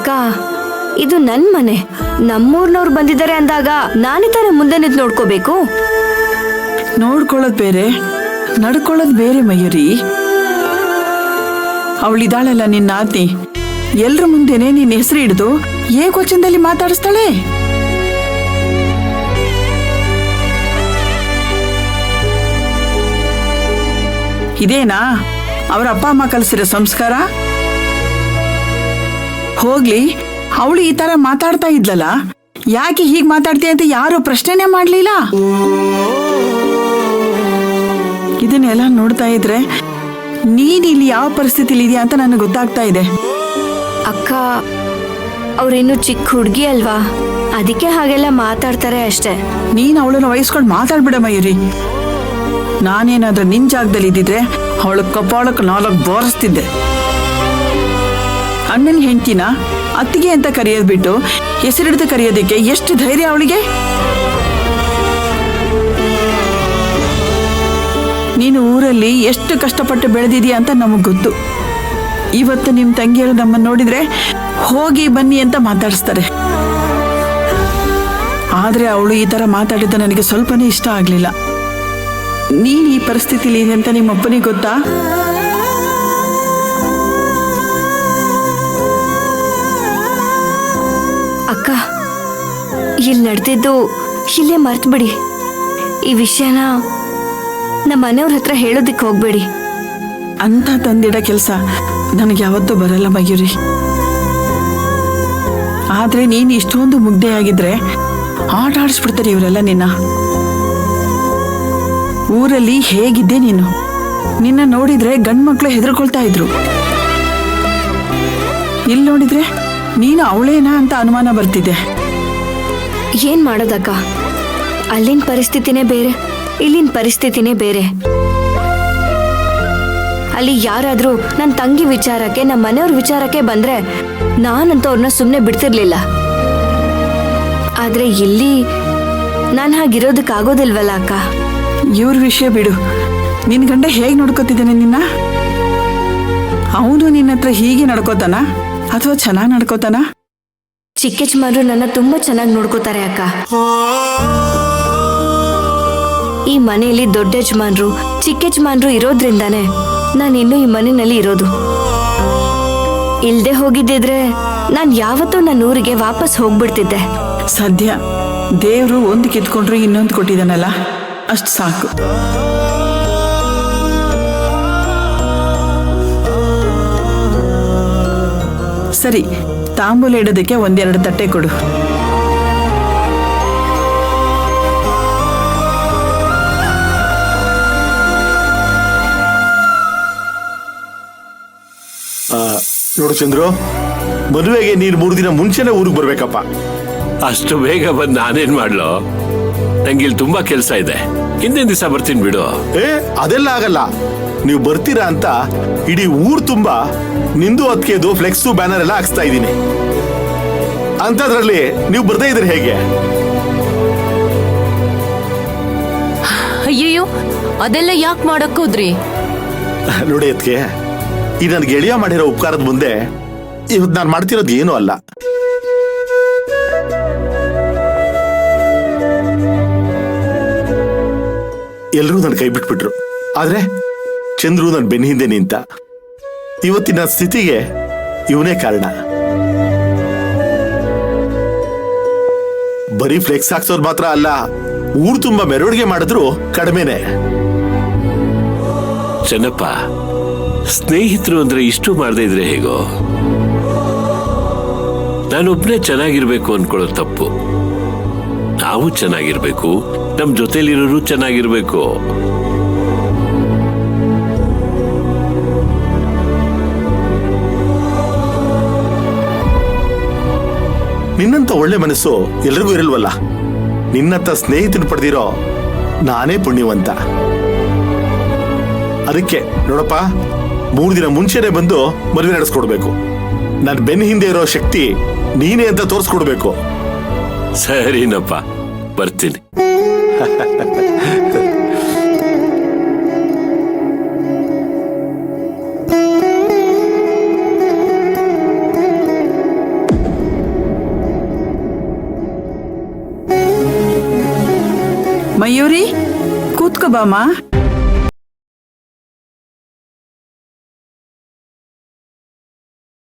ಅಕ್ಕ, ಇದು ನನ್ ಮನೆ. ನಮ್ಮೂರ್ನವ್ರು ಬಂದಿದ್ದಾರೆ ಅಂದಾಗ ನಾನೇ ತಾನೇ ಮುಂದೆ ನಿಂತು ನೋಡ್ಕೋಬೇಕು. ನೋಡ್ಕೊಳ್ಳೋದು ಬೇರೆ, ನಡ್ಕೊಳ್ಳೋದು ಬೇರೆ ಮಯೂರಿ. ಅವಳಿದಾಳಲ್ಲ ನಿನ್ನ ಆತ್ನಿ, ಎಲ್ರ ಮುಂದೆನೆ ನಿನ್ನ ಹೆಸರು ಹಿಡಿದು ಏಕವಚನದಲ್ಲಿ ಮಾತಾಡಿಸ್ತಾಳೆ. ಇದೇನಾ ಅವರ ಅಪ್ಪ ಅಮ್ಮ ಕಲಿಸಿರೋ ಸಂಸ್ಕಾರ? ಹೋಗ್ಲಿ, ಅವಳು ಈ ತರ ಮಾತಾಡ್ತಾ ಇದ್ಲಲ್ಲ, ಯಾಕೆ ಹೀಗೆ ಮಾತಾಡ್ತೀಯ ಅಂತ ಯಾರು ಪ್ರಶ್ನೆನೇ ಮಾಡ್ಲಿಲ್ಲ. ಇದನ್ನೆಲ್ಲ ನೋಡ್ತಾ ಇದ್ರೆ ನೀನ್ ಇಲ್ಲಿ ಯಾವ ಪರಿಸ್ಥಿತಿಲಿ ಇದೆಯಾ ಅಂತ ನನಗೆ ಗೊತ್ತಾಗ್ತಾ ಇದೆ. ಅಕ್ಕ, ಅವ್ರಿನ್ನು ಚಿಕ್ಕ ಹುಡುಗಿ ಅಲ್ವಾ, ಅದಕ್ಕೆ ಹಾಗೆಲ್ಲ ಮಾತಾಡ್ತಾರೆ ಅಷ್ಟೇ. ನೀನ್ ಅವಳನ್ನ ವಹಿಸ್ಕೊಂಡು ಮಾತಾಡ್ಬಿಡ ಮಯೂರಿ. ನಾನೇನಾದ್ರೂ ನಿನ್ ಜಾಗದಲ್ಲಿ ಇದ್ದಿದ್ರೆ ಅವಳ ಕಪಾಳಕ್ಕೆ 4 ಬಾರಿಸ್ತಿದ್ದೆ. ಅಣ್ಣನ ಹೆಂಡತಿನ ಅತ್ತಿಗೆ ಅಂತ ಕರೆಯೋದ್ ಬಿಟ್ಟು ಹೆಸರಿಡ್ದು ಕರೆಯೋದಕ್ಕೆ ಎಷ್ಟು ಧೈರ್ಯ ಅವಳಿಗೆ? ನೀನು ಊರಲ್ಲಿ ಎಷ್ಟು ಕಷ್ಟಪಟ್ಟು ಬೆಳೆದಿದೀಯ ಅಂತ ನಮಗ್ ಗೊತ್ತು. ಇವತ್ತು ನಿಮ್ ತಂಗಿಯರು ನಮ್ಮನ್ನ ನೋಡಿದ್ರೆ ಹೋಗಿ ಬನ್ನಿ ಅಂತ ಮಾತಾಡಿಸ್ತಾರೆ. ಆದ್ರೆ ಅವಳು ಈ ತರ ಮಾತಾಡಿದ್ದು ನನಗೆ ಸ್ವಲ್ಪನೇ ಇಷ್ಟ ಆಗ್ಲಿಲ್ಲ. ನೀನ್ ಈ ಪರಿಸ್ಥಿತಿಲಿ ಇದೆ ಅಂತ ನಿಮ್ಮಪ್ಪನಿಗೆ ಗೊತ್ತಾ? ಅಕ್ಕ, ಇಲ್ಲಿ ನಡೆದಿದ್ದು ಇಲ್ಲೇ ಮರ್ತು ಬಿಡಿ. ಈ ವಿಷಯನ ನಮ್ಮ ಮನೆಯವ್ರ ಹತ್ರ ಹೇಳೋದಿಕ್ಕೆ ಹೋಗ್ಬೇಡಿ. ಅಂತ ತಂದಿಡ ಕೆಲಸ ನನಗೆ ಯಾವತ್ತೂ ಬರಲ್ಲ ಮಯೂರಿ. ಆದ್ರೆ ನೀನು ಇಷ್ಟೊಂದು ಮುಗ್ಧೆ ಆಗಿದ್ರೆ ಆಟ ಆಡಿಸ್ಬಿಡ್ತಾರೆ ಇವರೆಲ್ಲ ನಿನ್ನ. ಊರಲ್ಲಿ ಹೇಗಿದ್ದೆ ನೀನು? ನಿನ್ನ ನೋಡಿದ್ರೆ ಗಂಡ್ಮಕ್ಳು ಹೆದರ್ಕೊಳ್ತಾ ಇದ್ರು. ಇಲ್ಲಿ ನೋಡಿದ್ರೆ ನೀನು ಅವಳೇನಾ ಅಂತ ಅನುಮಾನ ಬರ್ತಿದೆ. ಏನ್ ಮಾಡೋದಕ್ಕ, ಅಲ್ಲಿನ ಪರಿಸ್ಥಿತಿನೇ ಬೇರೆ, ಇಲ್ಲಿನ ಪರಿಸ್ಥಿತಿನೇ ಬೇರೆ. ಅಲ್ಲಿ ಯಾರಾದ್ರೂ ನನ್ನ ತಂಗಿ ವಿಚಾರಕ್ಕೆ, ನಮ್ಮ ಮನೆಯವ್ರ ವಿಚಾರಕ್ಕೆ ಬಂದ್ರೆ ನಾನಂತೂ ಅವ್ರನ್ನ ಸುಮ್ಮನೆ ಬಿಡ್ತಿರ್ಲಿಲ್ಲ. ಆದ್ರೆ ಇಲ್ಲಿ ನಾನು ಹಾಗಿರೋದಕ್ಕಾಗೋದಿಲ್ವಲ್ಲ ಅಕ್ಕ. ಇವ್ರ ವಿಷಯ ಬಿಡು. ನಿನ್ ಗಂಡ ಹೇಗೆ ನೋಡ್ಕೋತಿದ್ದಾನೆ ನಿನ್ನ? ಅವನು ನಿನ್ನ ಹತ್ರ ಹೀಗೆ ನಡ್ಕೋತಾನ ಅಥವಾ ಚೆನ್ನಾಗಿ ನಡ್ಕೋತಾನ? ಚಿಕ್ಕ ಯಜಮಾನ್ರು ನನ್ನ ತುಂಬಾ ಚೆನ್ನಾಗಿ ನೋಡ್ಕೋತಾರೆ ಅಕ್ಕ. ಈ ಮನೆಯಲ್ಲಿ ದೊಡ್ಡ ಯಜಮಾನ್ರು, ಚಿಕ್ಕ ಯಜಮಾನ್ರು ಇರೋದ್ರಿಂದಾನೆ ನಾನು ಇನ್ನೂ ಈ ಮನೆಯಲ್ಲಿ ಇರೋದು. ಇಲ್ದೆ ಹೋಗಿದ್ದಿದ್ರೆ ನಾನು ಯಾವತ್ತೂ ನನ್ನ ಊರಿಗೆ ವಾಪಸ್ ಹೋಗ್ಬಿಡ್ತಿದ್ದೆ. ಸದ್ಯ ದೇವ್ರು ಒಂದು ಕಿತ್ಕೊಂಡ್ರು ಇನ್ನೊಂದು ಕೊಟ್ಟಿದ್ದಾನಲ್ಲ, ಅಷ್ಟು ಸಾಕು. ಸರಿ, ತಾಂಬೂಲ ಇಡೋದಕ್ಕೆ 1-2 ತಟ್ಟೆ ಕೊಡು. ನೋಡು ಚಂದ್ರು, ಮದುವೆಗೆ ನೀನು 3 ದಿನ ಮುಂಚೆನೆ ಊರಿಗೆ ಬರ್ಬೇಕಪ್ಪ. ಅಷ್ಟು ಬೇಗ ಬಂದು ನಾನೇನ್ ಮಾಡ್ಲೋ? ನಂಗಿಲ್ಲಿ ತುಂಬಾ ಕೆಲಸ ಇದೆ. ಹಿಂದಿನ ದಿವಸ ಬರ್ತೀನಿ ಬಿಡು. ಅದೆಲ್ಲ ಆಗಲ್ಲ. ನೀವು ಬರ್ತೀರಾ ಅಂತ ಇಡೀ ಊರ್ ತುಂಬಾ ನಿಂದು ಅದಕ್ಕೆದು ಫ್ಲೆಕ್ಸು ಬ್ಯಾನರ್ ಎಲ್ಲ ಹಾಕ್ಸ್ತಾ ಇದ್ದೀನಿ. ಅಂತದ್ರಲ್ಲಿ ನೀವು ಬರ್ದೇ ಇದ್ರೆ ಹೇಗೆ? ಅಯ್ಯಯ್ಯೋ, ಅದೆಲ್ಲ ಯಾಕೆ ಮಾಡಕ್ ಹೋದ್ರಿ? ನೋಡಿ ಅದಕ್ಕೆ, ಈ ನನ್ ಗೆಳೆಯ ಮಾಡಿರೋ ಉಪಕಾರದ ಮುಂದೆ ಇವತ್ತು ನಾನು ಮಾಡ್ತಿರೋದು ಏನೂ ಅಲ್ಲ. ಎಲ್ರೂ ನನ್ನ ಕೈ ಬಿಟ್ಬಿಟ್ರು, ಆದ್ರೆ ಚಂದ್ರು ನನ್ನ ಬೆನ್ನ ಹಿಂದೆ ನಿಂತ. ಇವತ್ತಿನ ಸ್ಥಿತಿಗೆ ಇವನೇ ಕಾರಣ. ಬರೀ ಫ್ಲೆಕ್ಸ್ ಹಾಕ್ಸೋದು ಮಾತ್ರ ಅಲ್ಲ, ಊರು ತುಂಬಾ ಮೆರವಣಿಗೆ ಮಾಡಿದ್ರು ಕಡಿಮೆನೆ. ಚೆನ್ನಪ್ಪ, ಸ್ನೇಹಿತರು ಅಂದ್ರೆ ಇಷ್ಟು ಮಾಡದೇ ಇದ್ರೆ ಹೇಗೋ? ನಾನೊಬ್ನೇ ಚೆನ್ನಾಗಿರ್ಬೇಕು ಅನ್ಕೊಳ್ಳೋ ತಪ್ಪು. ನಾವು ಚೆನ್ನಾಗಿರ್ಬೇಕು, ನಮ್ ಜೊತೆಲಿರೋರು ಚೆನ್ನಾಗಿರ್ಬೇಕು. ನಿನ್ನಂತ ಒಳ್ಳೆ ಮನಸ್ಸು ಎಲ್ರಿಗೂ ಇರಲ್ವಲ್ಲ. ನಿನ್ನಂತ ಸ್ನೇಹಿತನ ಪಡೆದಿರೋ ನಾನೇ ಪುಣ್ಯವಂತ. ಅದಕ್ಕೆ ನೋಡಪ್ಪ, 3 ದಿನ ಮುಂಚೆನೆ ಬಂದು ಮದುವೆ ನಡೆಸ್ಕೊಡ್ಬೇಕು. ನನ್ನ ಬೆನ್ನ ಹಿಂದೆ ಇರೋ ಶಕ್ತಿ ನೀನೇ ಅಂತ ತೋರಿಸ್ಕೊಡ್ಬೇಕು. ಸರಿನಪ್ಪ, ಬರ್ತೀನಿ. ಮಯೂರಿ ಕೂತ್ಕೋ ಬಾಮ್ಮ.